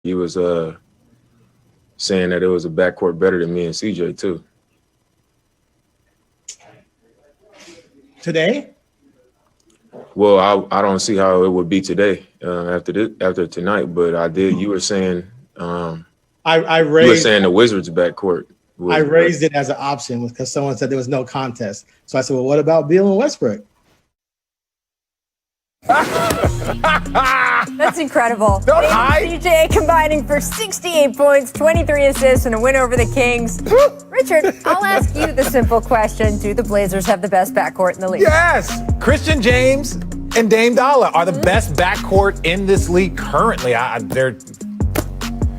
he was saying that it was a backcourt better than me and CJ too. Today? Well, I don't see how it would be today after tonight, but I did. You were saying I raised. You were saying the Wizards backcourt. I raised it as an option because someone said there was no contest. So I said, well, what about Beal and Westbrook? That's incredible. Don't hide. CJ combining for 68 points, 23 assists, and a win over the Kings. Richard, I'll ask you the simple question. Do the Blazers have the best backcourt in the league? Yes. Christian James and Dame Dollar are the best backcourt in this league currently. They're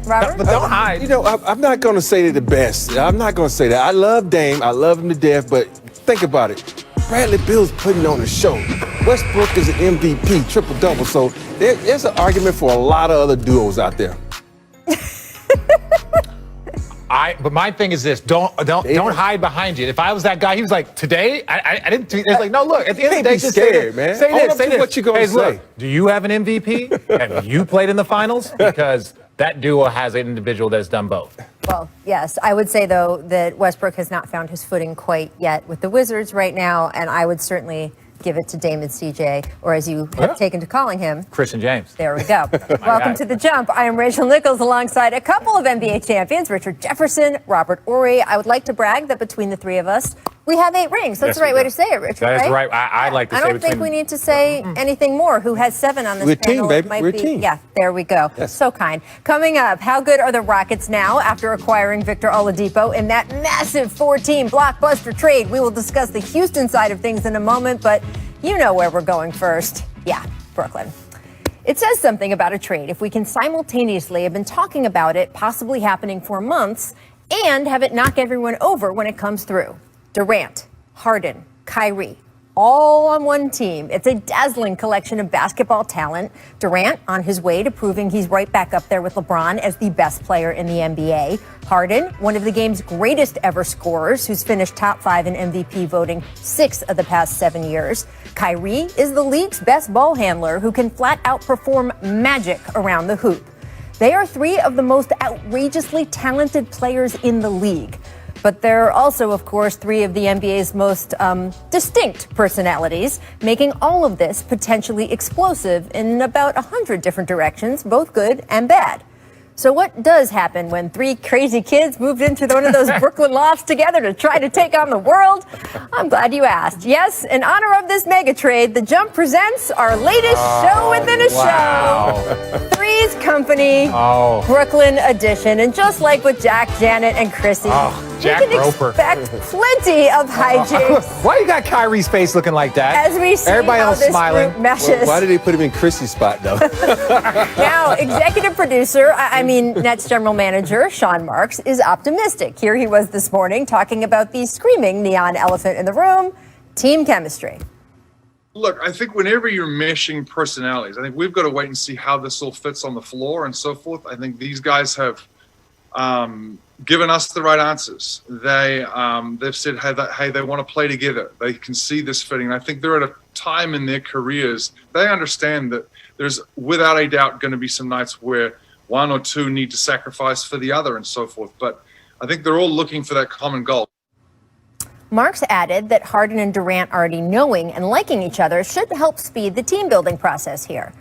Robert? But don't hide. You know, I'm not going to say they're the best. I'm not going to say that. I love Dame. I love him to death. But think about it. Bradley Beal's putting on a show. Westbrook is an MVP, triple-double. So there's an argument for a lot of other duos out there. But my thing is this: don't hide behind you. If I was that guy, he was like, today, I didn't. It's like, no, look. At the end of the day, just scared, man. Say this. Say this. What you gonna say? Look, do you have an MVP? Have you played in the finals? Because that duo has an individual that has done both. Well, yes. I would say, though, that Westbrook has not found his footing quite yet with the Wizards right now, and I would certainly give it to Dame and CJ, or as you have taken to calling him, Christian James. There we go. Welcome to The Jump. I am Rachel Nichols alongside a couple of NBA champions, Richard Jefferson, Robert Horry. I would like to brag that between the three of us, we have 8 rings. That's the right way to say it, Richard. That is right. I like to say I don't think we need to say anything more. Who has 7 on this We're panel? team, baby. Might We're be, team. Yeah, there we go. Yes. So kind. Coming up, how good are the Rockets now after acquiring Victor Oladipo in that massive 4-team blockbuster trade? We will discuss the Houston side of things in a moment, but you know where we're going first. Yeah, Brooklyn. It says something about a trade if we can simultaneously have been talking about it possibly happening for months and have it knock everyone over when it comes through. Durant, Harden, Kyrie, all on one team. It's a dazzling collection of basketball talent. Durant on his way to proving he's right back up there with LeBron as the best player in the NBA. Harden, one of the game's greatest ever scorers, who's finished top 5 in MVP voting 6 of the past 7 years. Kyrie is the league's best ball handler who can flat out perform magic around the hoop. They are 3 of the most outrageously talented players in the league. But they're also, of course, 3 of the NBA's most distinct personalities, making all of this potentially explosive in about 100 different directions, both good and bad. So what does happen when 3 crazy kids moved into one of those Brooklyn lofts together to try to take on the world? I'm glad you asked. Yes, in honor of this mega trade, The Jump presents our latest show within a show. Three's Company, Brooklyn edition. And just like with Jack, Janet, and Chrissy, Jack you can Roper. expect plenty of hijinks Why you got Kyrie's face looking like that? as we see Everybody how else this smiling. group meshes. Why did they put him in Chrissy's spot, though? Now, executive producer, Nets general manager, Sean Marks, is optimistic. Here he was this morning talking about the screaming neon elephant in the room, team chemistry. Look, I think whenever you're meshing personalities, I think we've got to wait and see how this all fits on the floor and so forth. I think these guys have given us the right answers. They've said, hey, they want to play together. They can see this fitting. And I think they're at a time in their careers, they understand that there's without a doubt going to be some nights where 1 or 2 need to sacrifice for the other and so forth. But I think they're all looking for that common goal. Marks added that Harden and Durant already knowing and liking each other should help speed the team building process here.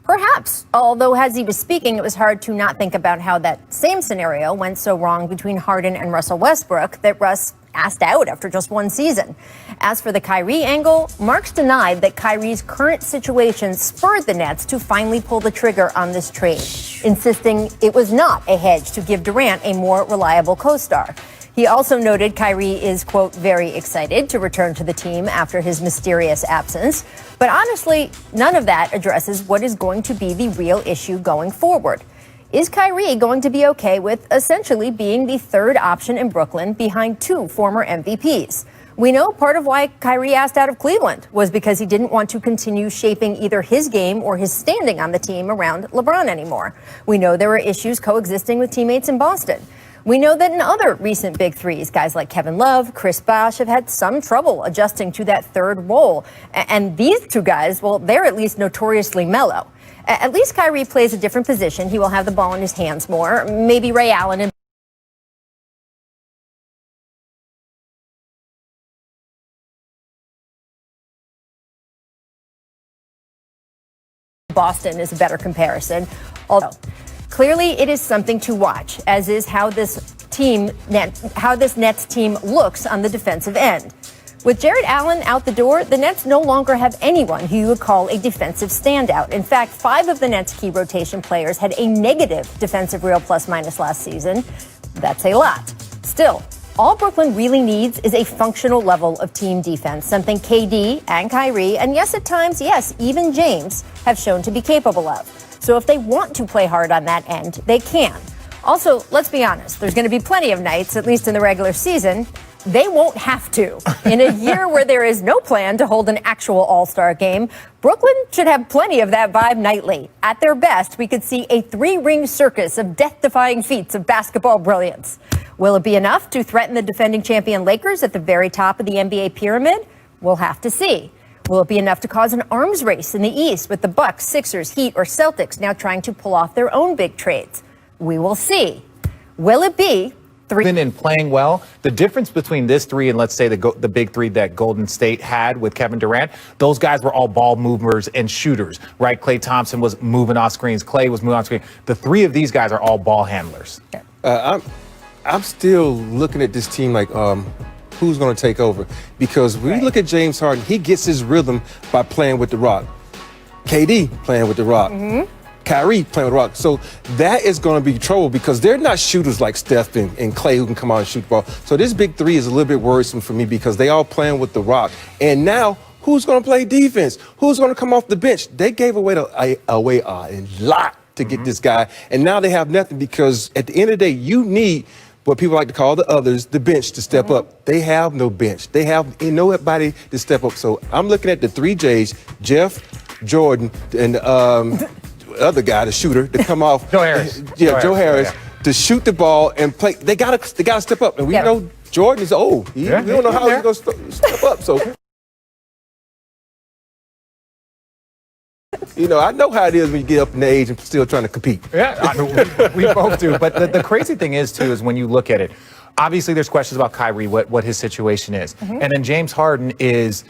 Perhaps, although as he was speaking, it was hard to not think about how that same scenario went so wrong between Harden and Russell Westbrook that Russ asked out after just 1 season. As for the Kyrie angle, Marks denied that Kyrie's current situation spurred the Nets to finally pull the trigger on this trade, insisting it was not a hedge to give Durant a more reliable co-star. He also noted Kyrie is, quote, very excited to return to the team after his mysterious absence. But honestly, none of that addresses what is going to be the real issue going forward. Is Kyrie going to be okay with essentially being the 3rd option in Brooklyn behind 2 former MVPs? We know part of why Kyrie asked out of Cleveland was because he didn't want to continue shaping either his game or his standing on the team around LeBron anymore. We know there were issues coexisting with teammates in Boston. We know that in other recent big threes, guys like Kevin Love, Chris Bosh have had some trouble adjusting to that 3rd role. And these 2 guys, well, they're at least notoriously mellow. At least Kyrie plays a different position. He will have the ball in his hands more. Maybe Ray Allen and Boston is a better comparison. Although clearly it is something to watch, as is how this Nets team looks on the defensive end. With Jared Allen out the door, the Nets no longer have anyone who you would call a defensive standout. In fact, 5 of the Nets' key rotation players had a negative defensive real plus-minus last season. That's a lot. Still, all Brooklyn really needs is a functional level of team defense, something KD and Kyrie, and yes, at times, yes, even James, have shown to be capable of. So if they want to play hard on that end, they can. Also, let's be honest, there's going to be plenty of nights, at least in the regular season, they won't have to. In a year where there is no plan to hold an actual all-star game, Brooklyn should have plenty of that vibe nightly. At their best, we could see a 3-ring circus of death-defying feats of basketball brilliance. Will it be enough to threaten the defending champion Lakers at the very top of the NBA pyramid? We'll have to see. Will it be enough to cause an arms race in the East with the Bucks, Sixers, Heat, or Celtics now trying to pull off their own big trades? We will see. Will it be and playing well? The difference between this 3 and let's say the big 3 that Golden State had with Kevin Durant, those guys were all ball movers and shooters, right? Klay Thompson was moving off screens. Klay was moving off screen. The 3 of these guys are all ball handlers. I'm still looking at this team like, who's going to take over? Because when you look at James Harden, he gets his rhythm by playing with the rock. KD playing with the rock. Kyrie playing with the rock. So that is going to be trouble because they're not shooters like Steph and Klay who can come out and shoot the ball. So this big 3 is a little bit worrisome for me because they all playing with the rock. And now, who's going to play defense? Who's going to come off the bench? They gave away a lot to get this guy. And now they have nothing because at the end of the day, you need what people like to call the others, the bench, to step up. They have no bench. They have nobody to step up. So I'm looking at the 3 J's, Jeff, Jordan, and other guy, the shooter, to come off. Joe Harris. Joe Harris, to shoot the ball and play. They gotta step up. And we know Jordan is old. We don't know how he's gonna step up. So, I know how it is when you get up in age and still trying to compete. Yeah, we both do. But the crazy thing is, too, is when you look at it, obviously there's questions about Kyrie, what his situation is. And then James Harden is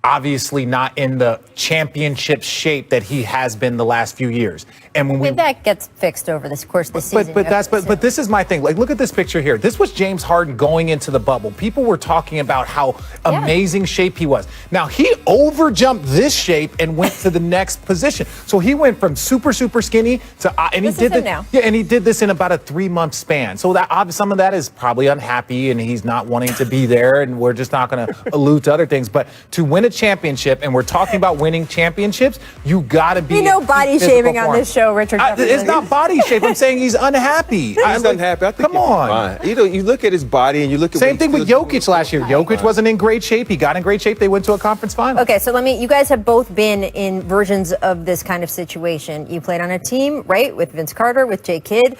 obviously not in the championship shape that he has been the last few years. And when that gets fixed over the course of the season. But this is my thing. Like, look at this picture here. This was James Harden going into the bubble. People were talking about how amazing shape he was. Now he overjumped this shape and went to the next position. So he went from super skinny to and this he did is him now. and he did this in about a 3-month span. So that some of that is probably unhappy and he's not wanting to be there. And we're just not going to allude to other things. But to win a championship, and we're talking about winning championships, you got to be. Body shaming on this show, Richard. It's not body shape. I'm saying he's unhappy. He's unhappy. I think come on. Fine. You look at his body and you look at. Same thing with Jokic last year. Jokic wasn't in great shape. He got in great shape. They went to a conference final. Okay, so you guys have both been in versions of this kind of situation. You played on a team, right, with Vince Carter, with Jay Kidd.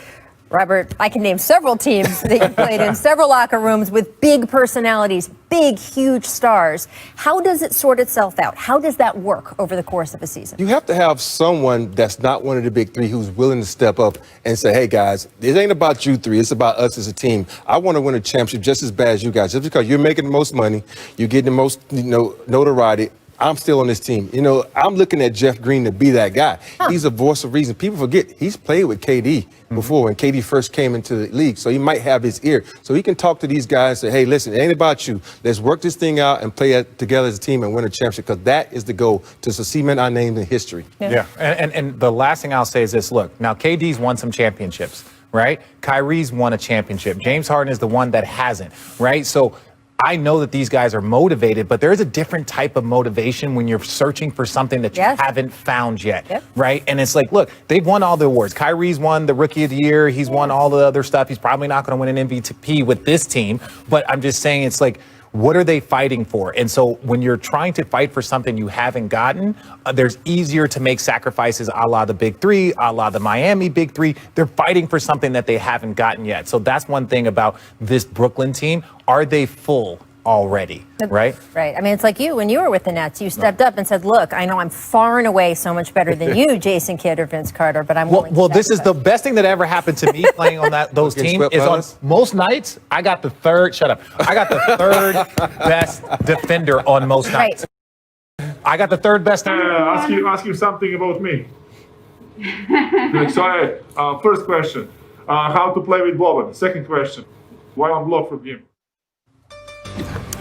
Robert, I can name several teams that you played in, several locker rooms with big personalities, big, huge stars. How does it sort itself out? How does that work over the course of a season? You have to have someone that's not one of the big 3 who's willing to step up and say, hey, guys, it ain't about you 3. It's about us as a team. I want to win a championship just as bad as you guys. Just because you're making the most money, you're getting the most notoriety, I'm still on this team. I'm looking at Jeff Green to be that guy. He's a voice of reason. People forget he's played with KD before when KD first came into the league. So he might have his ear. So he can talk to these guys and say, hey, listen, it ain't about you. Let's work this thing out and play together as a team and win a championship because that is the goal, to cement our name in history. Yeah. And the last thing I'll say is this. Look, now KD's won some championships, right? Kyrie's won a championship. James Harden is the one that hasn't, right? So I know that these guys are motivated, but there is a different type of motivation when you're searching for something that you haven't found yet, right? And it's like, look, they've won all the awards. Kyrie's won the Rookie of the Year. He's won all the other stuff. He's probably not going to win an MVP with this team, but I'm just saying it's like, what are they fighting for? And so when you're trying to fight for something you haven't gotten, there's easier to make sacrifices a la the Big 3, a la the Miami Big 3. They're fighting for something that they haven't gotten yet. So that's one thing about this Brooklyn team. Are they full already, right? Right. I mean, it's like you, when you were with the Nets, you stepped up and said, look, I know I'm far and away so much better than you, Jason Kidd or Vince Carter, but I'm willing Well, to this is the sacrifice." best thing that ever happened to me playing on those Getting teams swept is by on us? most nights, I got the third best defender on most nights. I got the third best. Ask you something about me. So, first question, how to play with Boban. Second question, why on block from him?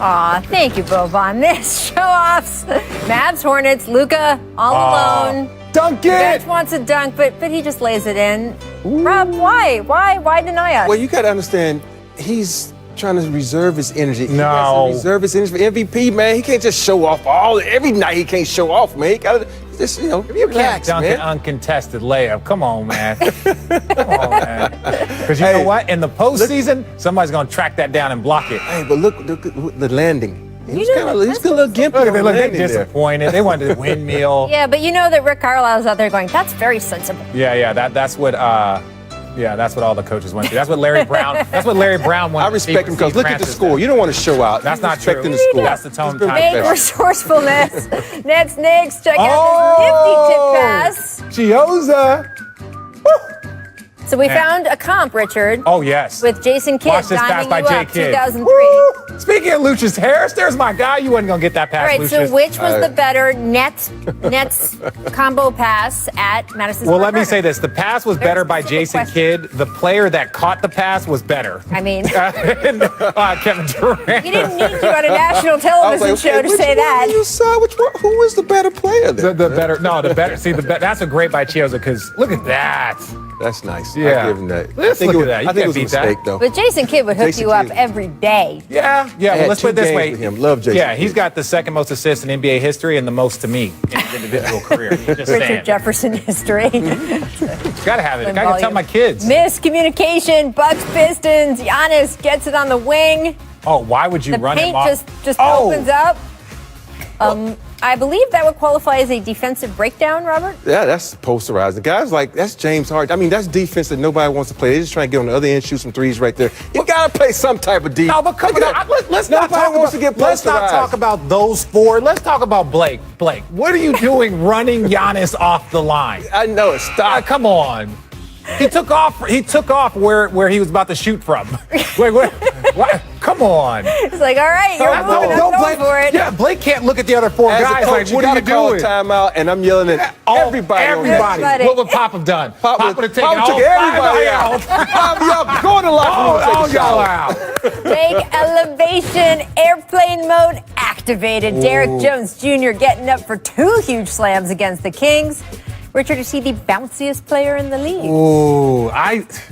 Aw, thank you, Boban. This show-offs. Mavs, Hornets, Luka all alone. Dunk Bench it! wants a dunk, but he just lays it in. Rob, why? Why deny us? Well, you got to understand, he's trying to reserve his energy. He No. has to reserve his energy for MVP, man. He can't just show off every night. He can't show off, man. He got to just, relax, Dunk an man. uncontested layup. Come on, man. Come on, man. Because you know what? In the postseason, somebody's going to track that down and block it. Hey, but look at the landing. He's did a it. little gimpy. Look, on the they're landing there. disappointed. They wanted the windmill. Yeah, but you know that Rick Carlisle's out there going, that's very sensible. Yeah. That's what all the coaches went through. That's what Larry Brown. That's what Larry Brown wanted. I respect him because Steve look at the Francis score. did. You don't want to show out. That's You're not true. respecting the score. That's the tone. He's been Make better. resourcefulness. Next, check out this nifty tip pass. Chioza. So we found a comp, Richard, Oh yes. with Jason Kidd Watch this pass diming by you J. up, Kidd. 2003. Woo! Speaking of Lucius Harris, there's my guy. You wasn't gonna get that pass, All right, Lucius. so which was the better Nets combo pass at Madison Well, Square let me Garden? say this: the pass was Very better by specific Jason question. Kidd. The player that caught the pass was better. I mean, Kevin Durant. you didn't need you on a national I was television like, show okay, to which say one that. do you decide which one? Who is the better player there? The better. See, that's a great by Chioza because look at that. That's nice. Yeah. I give him that. Let's I think look it at that. was, You I think it can't was a beat that. mistake, though. But Jason Kidd would hook Jason you up Kidd. every day. Yeah. I Well, had let's 2 put it this games way. with him. Love Jason. Yeah, he's Kidd. got the second most assists in NBA history and the most to me in his individual career. Just Richard saying. Jefferson history. Gotta have it. I gotta tell my kids. Miscommunication, Bucks Pistons. Giannis gets it on the wing. Oh, why would you The run him paint off? just Oh. opens up. I believe that would qualify as a defensive breakdown, Robert. Yeah, that's posterizing. Guys like, that's James Harden. I mean, that's defense that nobody wants to play. They're just trying to get on the other end, shoot some threes right there. You got to play some type of defense. No, but come on. Let's not Nobody talk wants about, to get let's not posterized. talk about those four. Let's talk about Blake. Blake, what are you doing running Giannis off the line? I know it. Stop. Come on. He took off. He took off where he was about to shoot from. Wait, what? Come on. It's like, all right, you're moving, I'm going Blake, for it. Yeah, Blake can't look at the other four As guys a coach, like, what you are you gotta call a doing? timeout, and I'm yelling at everybody. on that. Everybody. What would Pop have done? Pop would have taken all took everybody five out. Pop, y'all go in the locker room. Oh, and take a y'all shower. out. Big elevation, airplane mode activated. Derek Jones Jr. getting up for 2 huge slams against the Kings. Richard, is he the bounciest player in the league? Ooh,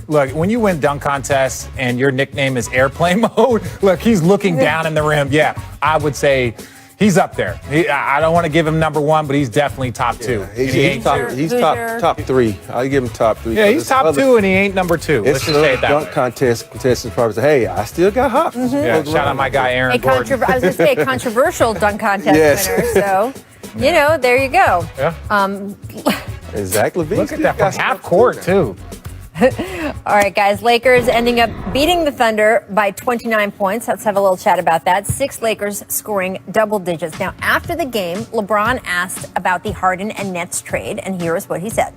look, when you win dunk contests and your nickname is airplane mode, look, he's looking down in the rim. Yeah, I would say he's up there. I don't want to give him number 1, but he's definitely top 2. He's top 3. I'll give him top 3. Yeah, he's top 2 and he ain't number 2. Let's It's just say a it that dunk way. contest. Contestants probably say, hey, I still got hops. Yeah, shout out my guy Aaron Gordon. I was going to say a controversial dunk contest Yes. winner. So, there you go. Yeah. And Zach LaVine. Look at that from half court, too. All right, guys. Lakers ending up beating the Thunder by 29 points. Let's have a little chat about that. 6 Lakers scoring double digits. Now, after the game, LeBron asked about the Harden and Nets trade, and here is what he said.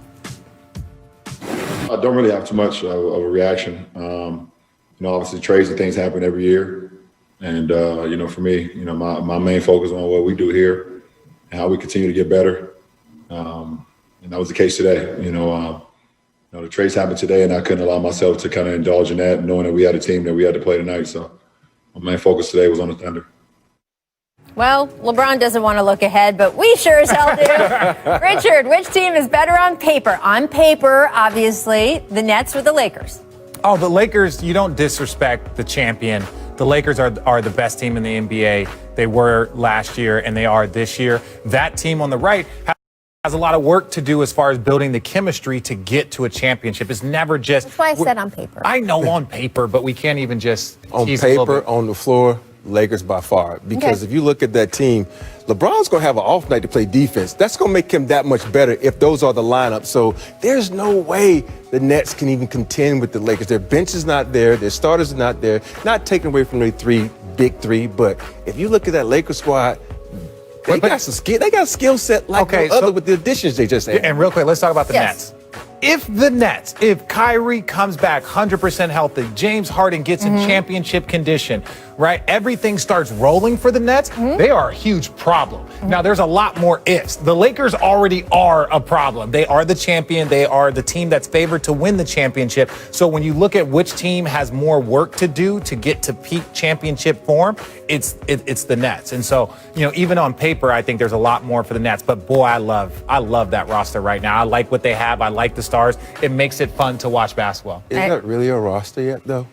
I don't really have too much of a reaction. Obviously trades and things happen every year. And, for me, my main focus on what we do here and how we continue to get better. And that was the case today. The trades happened today, and I couldn't allow myself to kind of indulge in that, knowing that we had a team that we had to play tonight. So my main focus today was on the Thunder. Well, LeBron doesn't want to look ahead, but we sure as hell do. Richard, which team is better on paper? On paper, obviously, the Nets or the Lakers? Oh, the Lakers, you don't disrespect the champion. The Lakers are the best team in the NBA. They were last year, and they are this year. That team on the right has a lot of work to do as far as building the chemistry to get to a championship. It's never just... That's why I said on paper. I know on paper, but we can't even just... On tease a little paper, bit. on the floor, Lakers by far. Because if you look at that team, LeBron's going to have an off night to play defense. That's going to make him that much better if those are the lineups. So there's no way the Nets can even contend with the Lakers. Their bench is not there. Their starters are not there. Not taken away from their 3 big three, but if you look at that Lakers squad, they got some skill. They got a skill set like no other with the additions they just had. And real quick, let's talk about the Nets. If Kyrie comes back 100% healthy, James Harden gets in championship condition, right? Everything starts rolling for the Nets. They are a huge problem. Now, there's a lot more ifs. The Lakers already are a problem. They are the champion. They are the team that's favored to win the championship. So when you look at which team has more work to do to get to peak championship form, it's the Nets. And so, even on paper, I think there's a lot more for the Nets. But boy, I love that roster right now. I like what they have. I like the stars. It makes it fun to watch basketball. Is that really a roster yet, though?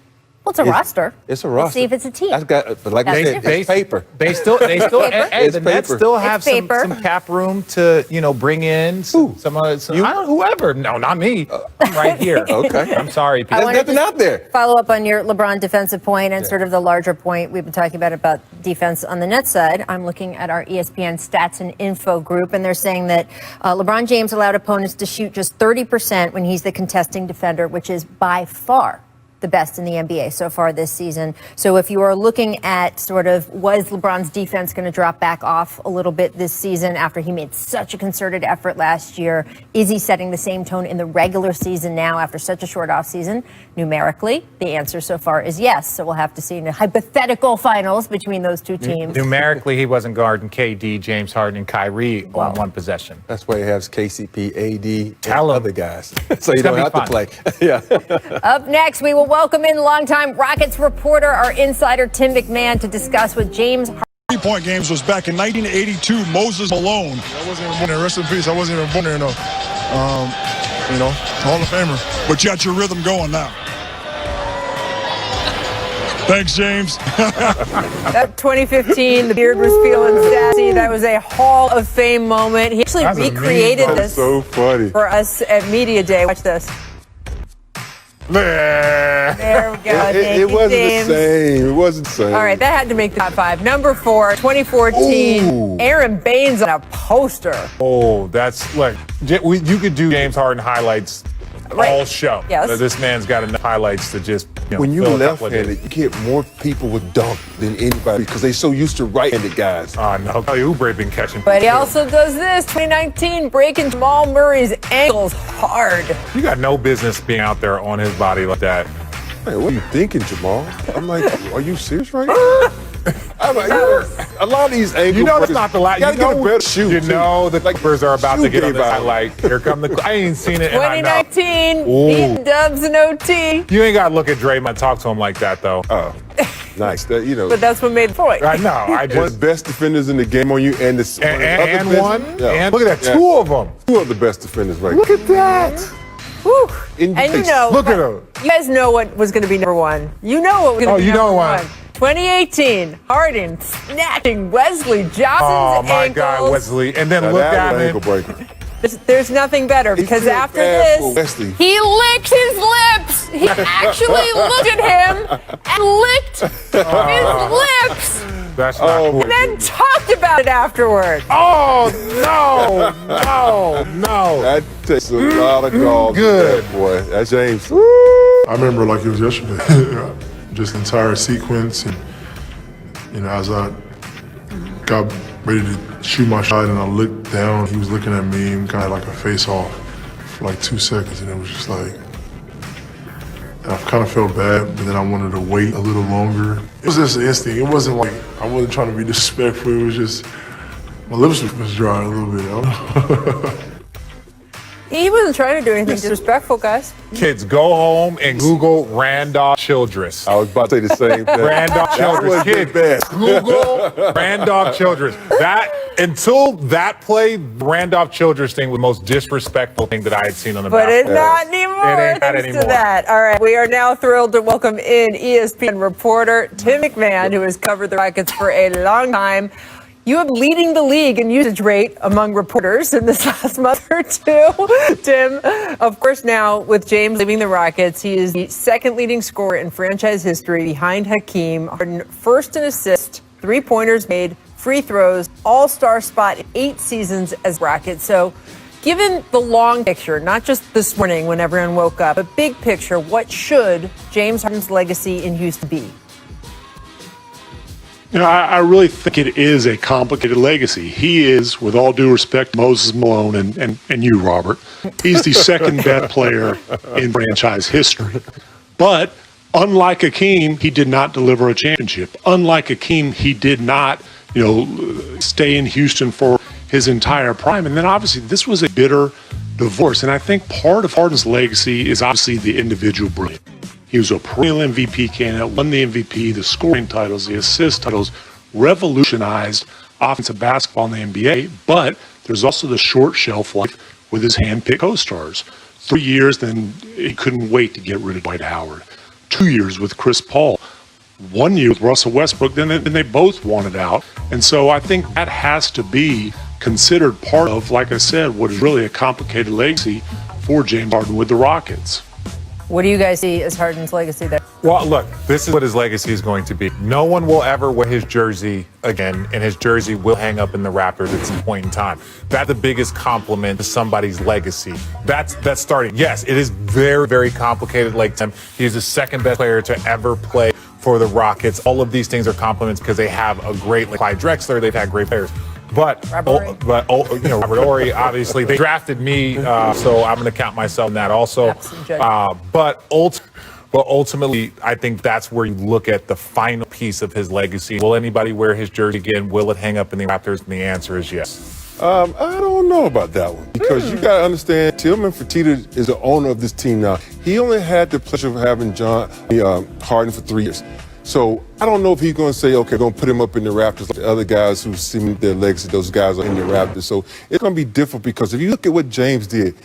Well, it's a roster. It's a roster. Let's see if it's a team. But like I said, it's paper. They still, the Nets still have some cap room to, bring in whoever. No, not me. I'm right here. Okay. I'm sorry, Pete. There's nothing out there. Follow up on your LeBron defensive point and sort of the larger point we've been talking about defense on the Nets side. I'm looking at our ESPN stats and info group, and they're saying that LeBron James allowed opponents to shoot just 30% when he's the contesting defender, which is by far the best in the NBA so far this season. So if you are looking at sort of, was LeBron's defense going to drop back off a little bit this season after he made such a concerted effort last year? Is he setting the same tone in the regular season now after such a short off season? Numerically, the answer so far is yes. So we'll have to see in the hypothetical finals between those two teams. Numerically, he wasn't guarding KD, James Harden, and Kyrie on one possession. That's why he has KCP, AD, Tell and other guys. So you don't have to play. Yeah. Up next, we will welcome in longtime Rockets reporter, our insider Tim McMahon, to discuss with James Harden. Three-point games was back in 1982. Moses Malone. I wasn't even born there. Rest in peace. I wasn't even born there, though. Hall of Famer. But you got your rhythm going now. Thanks, James. That 2015, the beard was feeling sassy. That was a Hall of Fame moment. He actually recreated this so funny for us at Media Day. Watch this. There we go. It wasn't the same. It wasn't the same. All right, that had to make the top 5. Number 4, 2014, Ooh. Aaron Baines on a poster. Oh, that's like, you could do James Harden highlights all show. Yes. This man's got enough highlights to just, when you're fill a couple of left-handed, you get more people with dunk than anybody because they're so used to right-handed guys. No, Oubre been catching. But he also does this, 2019, breaking Jamal Murray's ankles hard. You got no business being out there on his body like that. Hey, what are you thinking, Jamal? I'm like, are you serious right now? I'm like, a lot of these ankle that's not the last. You gotta get a better shoe. The Clippers are about to get on the highlight. Here come the. I ain't seen it. 2019, beating Dubs in OT. You ain't gotta look at Draymond and talk to him like that, though. Oh, nice. But that's what made the point. I know. I just one of the best defenders in the game on you, and one. And look at that, 2 of them. 2 of the best defenders right Look at that. Whew. In and look at him. You guys know what was going to be number 1. You know what was going to be number 1. 2018, Harden snatching Wesley Johnson's Oh, my ankles. God, Wesley. And then look at him. There's nothing better because after this, he licked his lips. He actually looked at him and licked his lips. That's not cool. And then talked about it afterward. Oh, no. That takes a lot of gall. Good. Boy. That's James. I remember like it was yesterday. Just the entire sequence, and as I got ready to shoot my shot and I looked down, he was looking at me and kind of like a face off for like 2 seconds, and it was just like, and I kind of felt bad, but then I wanted to wait a little longer. It was just an instinct. It wasn't like I wasn't trying to be disrespectful. It was just my lips was dry a little bit. I don't know. He wasn't trying to do anything disrespectful, guys. Kids, go home and Google Randolph Childress. I was about to say the same thing. Randolph Childress. Kids, Google Randolph Childress. Until that play, Randolph Childress thing was the most disrespectful thing that I had seen on the But it's basketball. not anymore. It ain't that Thanks anymore. to that. All right, we are now thrilled to welcome in ESPN reporter Tim McMahon, who has covered the Rockets for a long time. You have leading the league in usage rate among reporters in this last month or 2, Tim. Of course, now with James leaving the Rockets, he is the second leading scorer in franchise history behind Hakeem. Harden, first in assists, 3-pointers made, free throws, all-star spot in 8 seasons as Rockets. So given the long picture, not just this morning when everyone woke up, but big picture, what should James Harden's legacy in Houston be? I really think it is a complicated legacy. He is, with all due respect, Moses Malone and you, Robert, he's the second best player in franchise history. But unlike Akeem, he did not deliver a championship. Unlike Akeem, he did not, stay in Houston for his entire prime. And then obviously this was a bitter divorce. And I think part of Harden's legacy is obviously the individual brilliance. He was a perennial MVP candidate, won the MVP, the scoring titles, the assist titles, revolutionized offensive basketball in the NBA. But there's also the short shelf life with his hand-picked co-stars. 3 years, then he couldn't wait to get rid of Dwight Howard. 2 years with Chris Paul. 1 year with Russell Westbrook, then they both wanted out. And so I think that has to be considered part of, like I said, what is really a complicated legacy for James Harden with the Rockets. What do you guys see as Harden's legacy there? Well, look, this is what his legacy is going to be. No one will ever wear his jersey again, and his jersey will hang up in the Raptors at some point in time. That's the biggest compliment to somebody's legacy. That's starting. Yes, it is very, very complicated. Like him, he's the second best player to ever play for the Rockets. All of these things are compliments because they have a great, like Clyde Drexler, they've had great players. But Robert Horry, obviously, they drafted me, so I'm going to count myself in that also. But ultimately, I think that's where you look at the final piece of his legacy. Will anybody wear his jersey again? Will it hang up in the Raptors? And the answer is yes. I don't know about that one because you got to understand, Tillman Fertitta is the owner of this team now. He only had the pleasure of having Harden for 3 years. So I don't know if he's going to say, okay, going to put him up in the Raptors like the other guys who see their legacy, those guys are in the Raptors. So it's going to be different because if you look at what James did,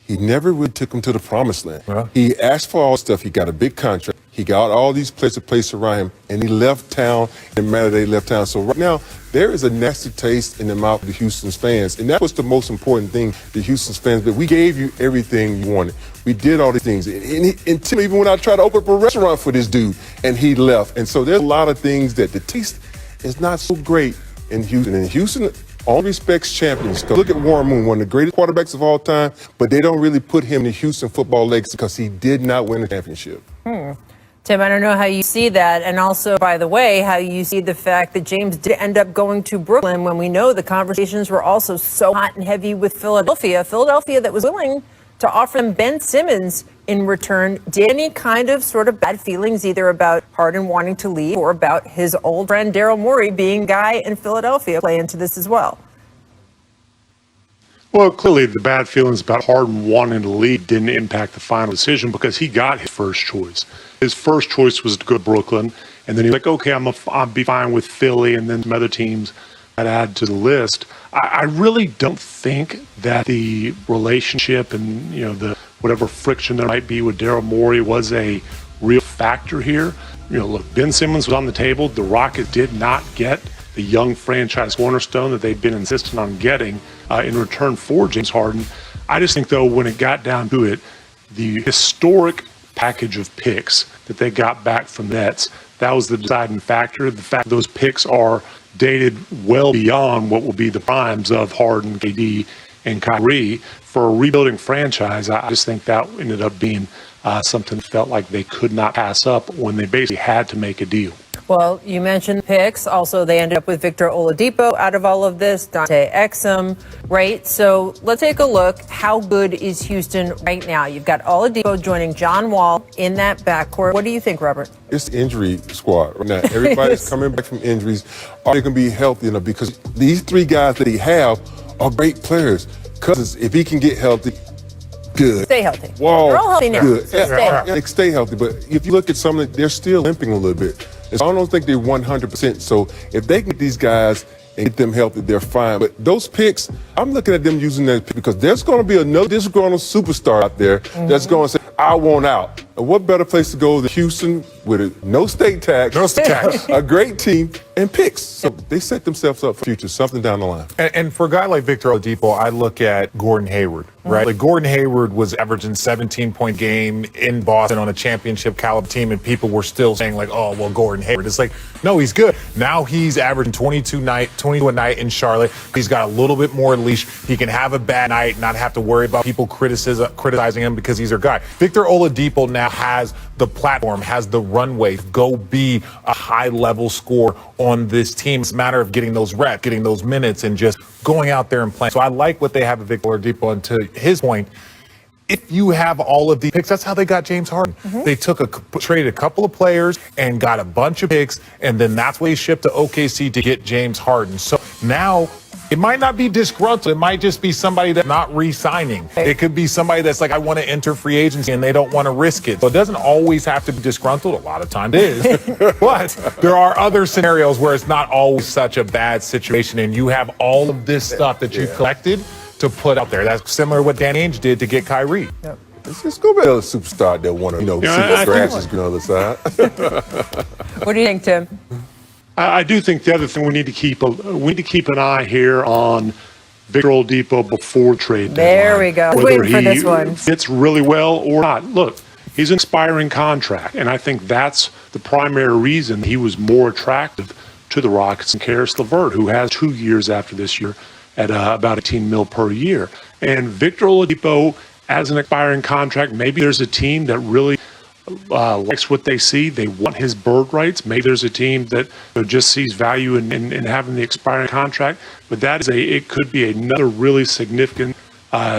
he never really took him to the promised land. He asked for all this stuff. He got a big contract. He got all these players to place around him, and he left town in the manner they left town. So right now, there is a nasty taste in the mouth of the Houston's fans, and that was the most important thing, the Houston's fans. But we gave you everything you wanted. We did all these things. And Tim, even when I tried to open up a restaurant for this dude, and he left. And so there's a lot of things that the taste is not so great in Houston. And Houston, all respects champions. Look at Warren Moon, one of the greatest quarterbacks of all time, but they don't really put him in the Houston football legacy because he did not win a championship. Tim, I don't know how you see that. And also, by the way, how you see the fact that James did end up going to Brooklyn when we know the conversations were also so hot and heavy with Philadelphia. Philadelphia that was willing to offer him Ben Simmons in return. Did any kind of sort of bad feelings either about Harden wanting to leave or about his old friend Daryl Morey being guy in Philadelphia play into this as well? Well, clearly the bad feelings about Harden wanting to leave didn't impact the final decision because he got his first choice. His first choice was to go to Brooklyn, and then he's like, okay, I'll be fine with Philly and then some other teams that add to the list. I really don't think that the relationship and the whatever friction there might be with Daryl Morey was a real factor here. Look, Ben Simmons was on the table. The Rockets did not get the young franchise cornerstone that they've been insisting on getting in return for James Harden. I just think, though, when it got down to it, the historic package of picks that they got back from the Nets, that was the deciding factor. The fact those picks are dated well beyond what will be the primes of Harden, KD, and Kyrie. For a rebuilding franchise, I just think that ended up being something that felt like they could not pass up when they basically had to make a deal. Well, you mentioned picks. Also, they ended up with Victor Oladipo out of all of this, Dante Exum, right? So let's take a look. How good is Houston right now? You've got Oladipo joining John Wall in that backcourt. What do you think, Robert? It's the injury squad right now. Everybody's coming back from injuries. Are they going to be healthy enough? Because these three guys that he have are great players. Because if he can get healthy, good. Stay healthy. Whoa, they're all healthy now. Good. So stay healthy. Stay healthy. But if you look at some of them, they're still limping a little bit. And so I don't think they're 100%. So if they can get these guys and get them healthy, they're fine. But those picks, I'm looking at them using that pick because there's going to be another disgruntled superstar out there that's going to say, I want out. And what better place to go than Houston with no state tax, a great team, and picks. So they set themselves up for future, something down the line. And for a guy like Victor Oladipo, I look at Gordon Hayward, right? Like Gordon Hayward was averaging 17-point game in Boston on a championship caliber team, and people were still saying like, oh, well, Gordon Hayward. It's like, no, he's good. Now he's averaging 22 a night in Charlotte. He's got a little bit more leash. He can have a bad night, not have to worry about people criticizing him because he's their guy. Victor Oladipo now has the platform, has the runway, go be a high-level scorer on this team. It's a matter of getting those reps, getting those minutes, and just going out there and playing. So I like what they have at Victor Oladipo, and to his point, if you have all of these picks, that's how they got James Harden. They traded a couple of players and got a bunch of picks, and then that's what he shipped to OKC to get James Harden. So now it might not be disgruntled. It might just be somebody that's not re-signing. It could be somebody that's like, I want to enter free agency, and they don't want to risk it. So it doesn't always have to be disgruntled. A lot of times it is. But there are other scenarios where it's not always such a bad situation, and you have all of this stuff that you've collected to put out there. That's similar to what Danny Ainge did to get Kyrie. Yep. It's going to be a superstar that want to, see the grass is green on the other side. What do you think, Tim? I do think the other thing we need to keep an eye here on Victor Oladipo before trade deadline. There we go. Whether Waiting for this one. he fits really well or not. Look, he's an expiring contract, and I think that's the primary reason he was more attractive to the Rockets than Karis LeVert, who has 2 years after this year at about $18 million per year. And Victor Oladipo, as an expiring contract, maybe there's a team that really likes what they see. They want his bird rights. Maybe there's a team that just sees value in having the expiring contract. But it could be another really significant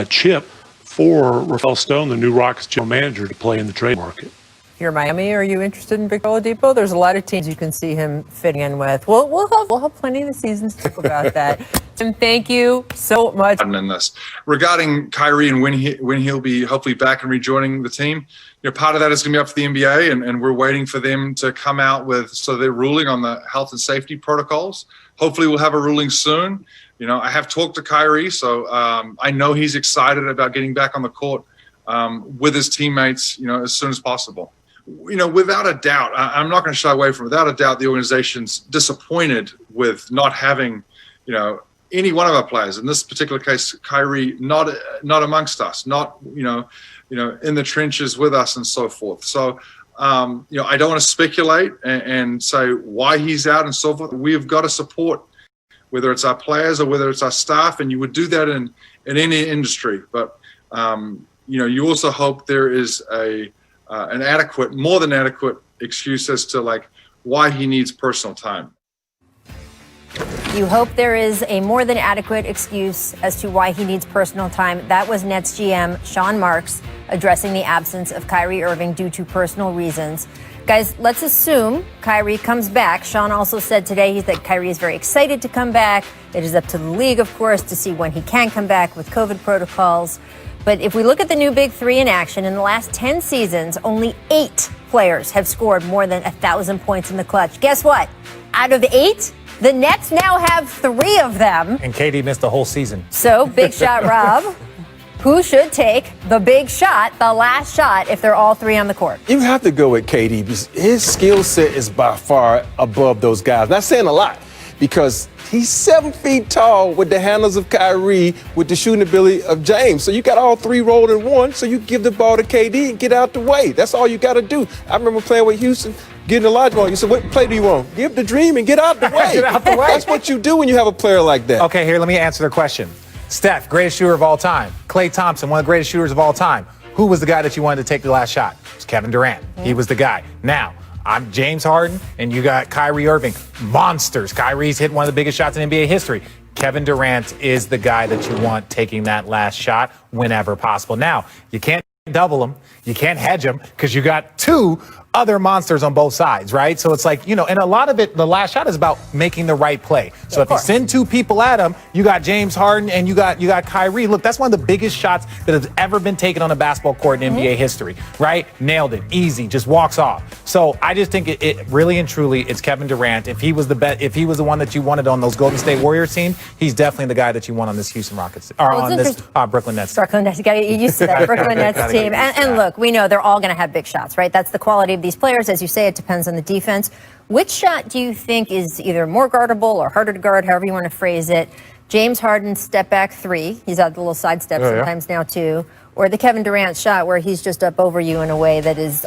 chip for Rafael Stone, the new Rockets general manager, to play in the trade market. You're Miami. Are you interested in Victor Oladipo? There's a lot of teams you can see him fitting in with. We'll have plenty of the seasons to talk about that. Tim, thank you so much. In this regarding Kyrie and when he'll be hopefully back and rejoining the team, part of that is going to be up to the NBA, and we're waiting for them to come out with their ruling on the health and safety protocols. Hopefully, we'll have a ruling soon. I have talked to Kyrie, so I know he's excited about getting back on the court with his teammates, as soon as possible. Without a doubt, I'm not going to shy away from it. Without a doubt, the organization's disappointed with not having, any one of our players. In this particular case, Kyrie, not amongst us, not, in the trenches with us and so forth. So, I don't want to speculate and say why he's out and so forth. We've got to support, whether it's our players or whether it's our staff, and you would do that in any industry. But, you also hope there is an more than adequate excuse as to why he needs personal time. You hope there is a more than adequate excuse as to why he needs personal time. That was Nets GM Sean Marks addressing the absence of Kyrie Irving due to personal reasons. Guys, let's assume Kyrie comes back. Sean also said today that Kyrie is very excited to come back. It is up to the league, of course, to see when he can come back with COVID protocols. But if we look at the new Big Three in action, in the last 10 seasons, only 8 players have scored more than 1,000 points in the clutch. Guess what? Out of 8, the Nets now have 3 of them. And KD missed the whole season. So, big shot, Rob. Who should take the big shot, the last shot, if they're all 3 on the court? You have to go with KD because his skill set is by far above those guys. Not saying a lot because he's 7 feet tall with the handles of Kyrie, with the shooting ability of James. So you got all 3 rolled in one. So you give the ball to KD and get out the way. That's all you got to do. I remember playing with Houston, getting a large ball. You said, what play do you want? Give the dream and get out the way. Get out the way. That's what you do when you have a player like that. Okay, here, let me answer the question. Steph, greatest shooter of all time. Klay Thompson, one of the greatest shooters of all time. Who was the guy that you wanted to take the last shot? It was Kevin Durant. He was the guy. Now, I'm James Harden, and you got Kyrie Irving. Monsters. Kyrie's hit one of the biggest shots in NBA history. Kevin Durant is the guy that you want taking that last shot whenever possible. Now, you can't double him. You can't hedge him because you got 2 other monsters on both sides, right? So it's like, and a lot of it, the last shot is about making the right play. So if you send 2 people at him, you got James Harden and you got Kyrie. Look, that's one of the biggest shots that has ever been taken on a basketball court in NBA history, right? Nailed it, easy, just walks off. So I just think it really and truly, it's Kevin Durant. If he was the one that you wanted on those Golden State Warriors team, he's definitely the guy that you want on this Houston Rockets, or on this Brooklyn Nets. Brooklyn Nets, you got to get used to that Brooklyn Nets team. And look, we know they're all going to have big shots, right? That's the quality of these players. As you say, it depends on the defense. Which shot do you think is either more guardable or harder to guard, however you want to phrase it? James Harden's step back 3. He's out the little side step sometimes now too. Or the Kevin Durant shot where he's just up over you in a way that is,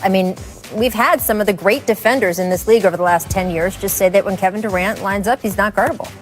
we've had some of the great defenders in this league over the last 10 years just say that when Kevin Durant lines up, he's not guardable.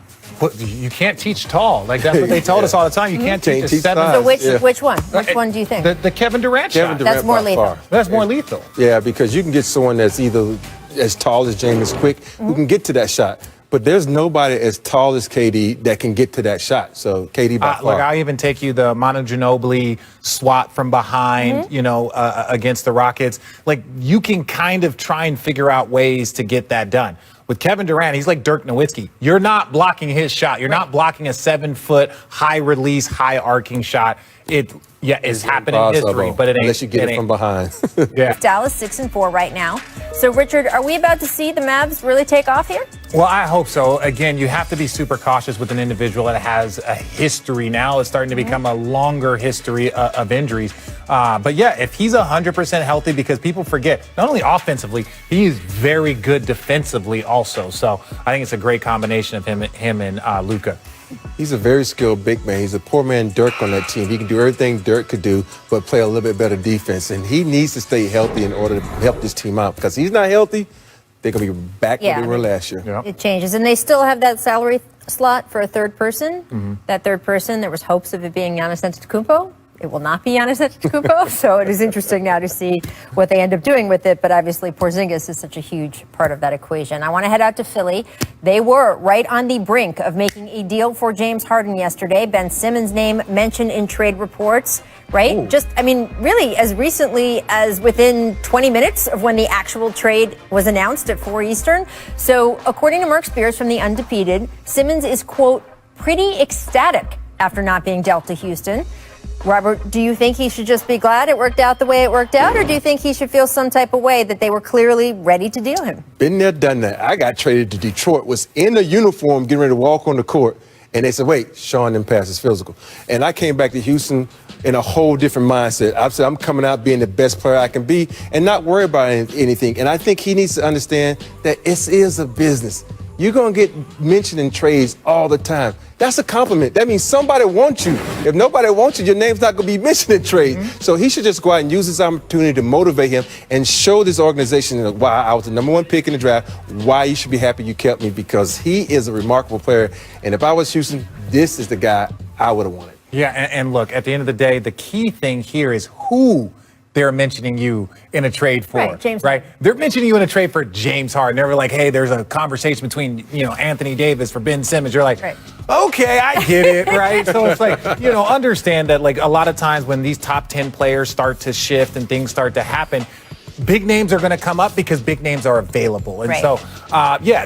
You can't teach tall. Like, that's what they told us all the time. You can't teach a teach 7. size. So which one? Which one do you think? The Kevin Durant shot. Durant That's more by lethal. far. That's more lethal. Yeah, because you can get someone that's either as tall as James Quick who can get to that shot. But there's nobody as tall as KD that can get to that shot. So KD by far. Look, I'll even take you the Manu Ginobili swat from behind, against the Rockets. Like, you can kind of try and figure out ways to get that done. With Kevin Durant, he's like Dirk Nowitzki. You're not blocking his shot. You're not blocking a 7-foot, high-release, high-arcing shot. It's happened in history, but it ain't. Unless you get it from behind. Yeah. Dallas 6-4 right now. So, Richard, are we about to see the Mavs really take off here? Well, I hope so. Again, you have to be super cautious with an individual that has a history now. It's starting to become a longer history of injuries. But yeah, if he's 100% healthy, because people forget, not only offensively, he's very good defensively also. So I think it's a great combination of him and Luka. He's a very skilled big man. He's a poor man Dirk on that team. He can do everything Dirk could do, but play a little bit better defense. And he needs to stay healthy in order to help this team out. Because he's not healthy, they're going to be back where they were last year. Yeah. It changes. And they still have that salary slot for a third person. That third person, there was hopes of it being Giannis Antetokounmpo. It will not be Giannis Antetokounmpo. So it is interesting now to see what they end up doing with it. But obviously, Porzingis is such a huge part of that equation. I want to head out to Philly. They were right on the brink of making a deal for James Harden yesterday. Ben Simmons' name mentioned in trade reports, right? Ooh. Really as recently as within 20 minutes of when the actual trade was announced at 4 Eastern. So according to Mark Spears from The Undefeated, Simmons is, quote, pretty ecstatic after not being dealt to Houston. Robert, do you think he should just be glad it worked out the way it worked out, or do you think he should feel some type of way that they were clearly ready to deal him? Been there, done that. I got traded to Detroit, was in a uniform getting ready to walk on the court, and they said, wait, Sean didn't pass his physical. And I came back to Houston in a whole different mindset. I said, I'm coming out being the best player I can be and not worry about anything. And I think he needs to understand that it is a business. You're going to get mentioned in trades all the time. That's a compliment. That means somebody wants you. If nobody wants you, your name's not going to be mentioned in trades. So he should just go out and use this opportunity to motivate him and show this organization why I was the number 1 pick in the draft, why you should be happy you kept me, because he is a remarkable player. And if I was Houston, this is the guy I would have wanted. Yeah, and look, at the end of the day, the key thing here is who they're mentioning you in a trade for, right? James. Right? They're mentioning you in a trade for James Harden. They're like, hey, there's a conversation between, Anthony Davis for Ben Simmons. You're like, right. Okay, I get it, right? So it's like, understand that, like, a lot of times when these top 10 players start to shift and things start to happen, big names are going to come up because big names are available. And so,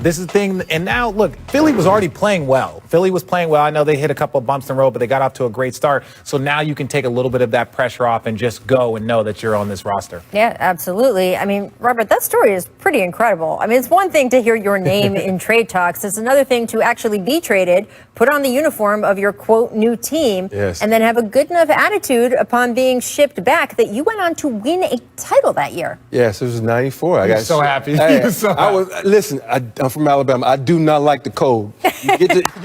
this is the thing. And now, look, Philly was already playing well. Philly was playing well. I know they hit a couple of bumps in the road, but they got off to a great start. So now you can take a little bit of that pressure off and just go and know that you're on this roster. Yeah, absolutely. I mean, Robert, that story is pretty incredible. I mean, it's one thing to hear your name in trade talks. It's another thing to actually be traded, put on the uniform of your, quote, new team, and then have a good enough attitude upon being shipped back that you went on to win a title that year. Yes, it was 94. I got so happy. Listen, I'm from Alabama. I do not like the cold. You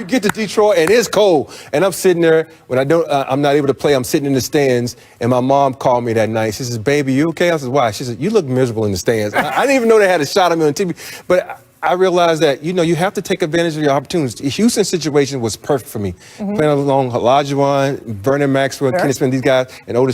get to Detroit and it's cold. And I'm sitting there when I'm not able to play. I'm sitting in the stands, and my mom called me that night. She says, "Baby, you okay?" I said, "Why?" She said, "You look miserable in the stands." I didn't even know they had a shot of me on TV, but I realized that, you have to take advantage of your opportunities. The Houston situation was perfect for me. Playing along Olajuwon, Vernon Maxwell, Kenny Smith, these guys, and Otis